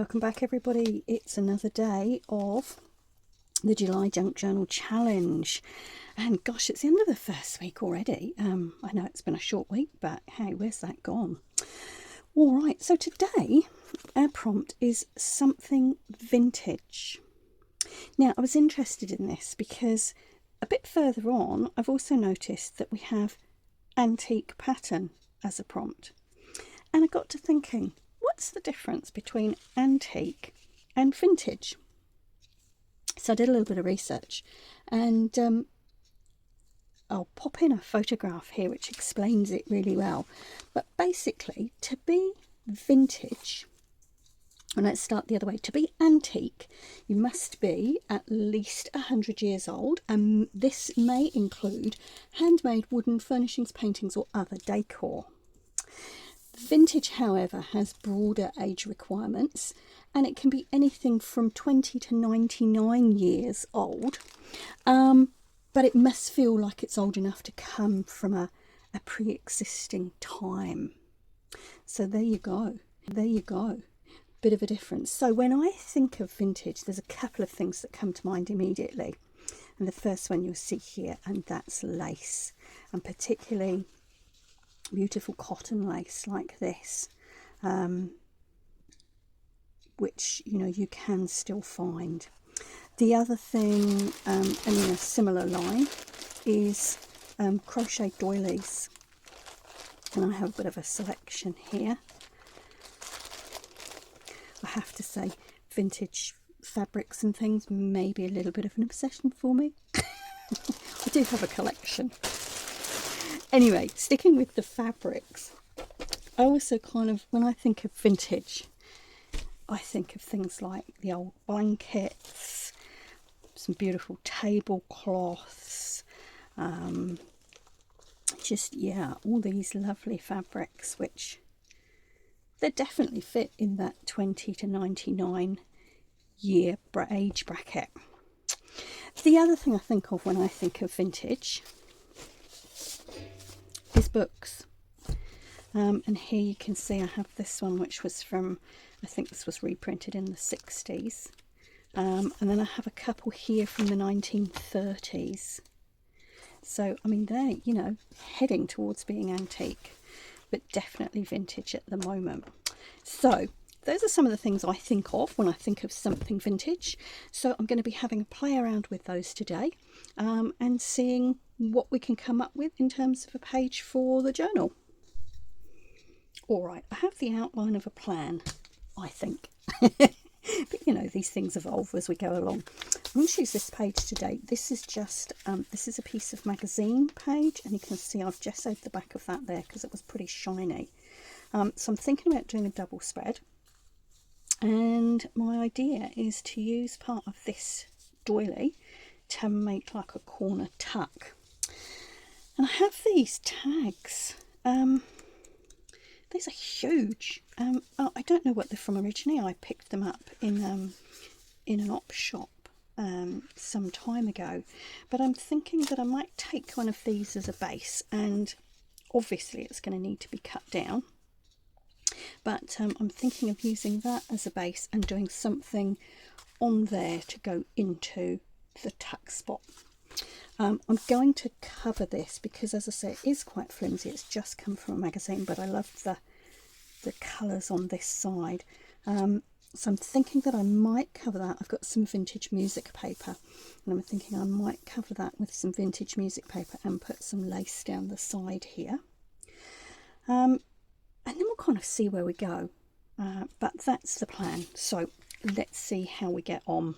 Welcome back, everybody. It's another day of the July Junk Journal Challenge, and gosh, it's the end of the first week already. I know it's been a short week, but hey, where's that gone? All right, so today our prompt is something vintage. Now, I was interested in this because a bit further on I've also noticed that we have antique pattern as a prompt, and I got to thinking, what's the difference between antique and vintage? So I did a little bit of research, and I'll pop in a photograph here which explains it really well. But basically, to be vintage, and let's start the other way, to be antique, you must be at least 100 years old, and this may include handmade wooden furnishings, paintings or other decor. Vintage, however, has broader age requirements, and it can be anything from 20 to 99 years old, but it must feel like it's old enough to come from a pre-existing time. So there you go, bit of a difference. So when I think of vintage, there's a couple of things that come to mind immediately, and the first one you'll see here, and that's lace, and particularly beautiful cotton lace like this, which you can still find. The other thing, and in a similar line, is crochet doilies, and I have a bit of a selection here. I have to say, vintage fabrics and things may be a little bit of an obsession for me. I do have a collection. Anyway, sticking with the fabrics, I also when I think of vintage, I think of things like the old blankets, some beautiful tablecloths, all these lovely fabrics, which they definitely fit in that 20 to 99 year age bracket. The other thing I think of when I think of vintage is books, and here you can see I have this one which was from, I think this was reprinted in the 60s, and then I have a couple here from the 1930s. So I mean, they're heading towards being antique, but definitely vintage at the moment. So those are some of the things I think of when I think of something vintage. So I'm going to be having a play around with those today, and seeing what we can come up with in terms of a page for the journal. All right, I have the outline of a plan, I think. But these things evolve as we go along. I'm going to use this page today. This is just this is a piece of magazine page, and you can see I've gessoed the back of that there because it was pretty shiny. So I'm thinking about doing a double spread, and my idea is to use part of this doily to make like a corner tuck. And I have these tags. These are huge. I don't know what they're from originally. I picked them up in an op shop some time ago. But I'm thinking that I might take one of these as a base, and obviously it's going to need to be cut down. But I'm thinking of using that as a base and doing something on there to go into the tuck spot. I'm going to cover this because, as I say, it is quite flimsy. It's just come from a magazine, but I love the colours on this side. So I'm thinking that I might cover that. I've got some vintage music paper, and I'm thinking I might cover that with some vintage music paper and put some lace down the side here. And then we'll kind of see where we go. But that's the plan. So let's see how we get on.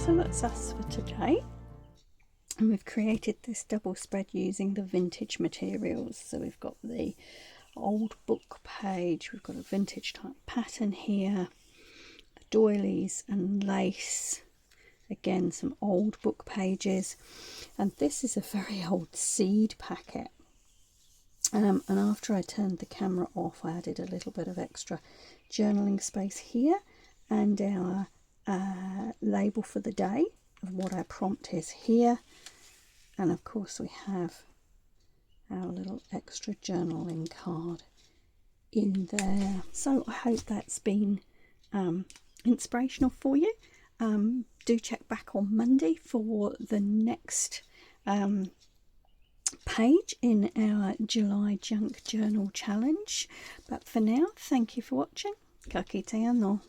so that's us for today. And we've created this double spread using the vintage materials. So we've got the old book page, we've got a vintage type pattern here, the doilies and lace, again some old book pages, and this is a very old seed packet. And after I turned the camera off, I added a little bit of extra journaling space here, and our label for the day of what our prompt is here, and of course we have our little extra journaling card in there. So I hope that's been inspirational for you. Do check back on Monday for the next page in our July Junk Journal Challenge. But for now, thank you for watching. Ka kite anō.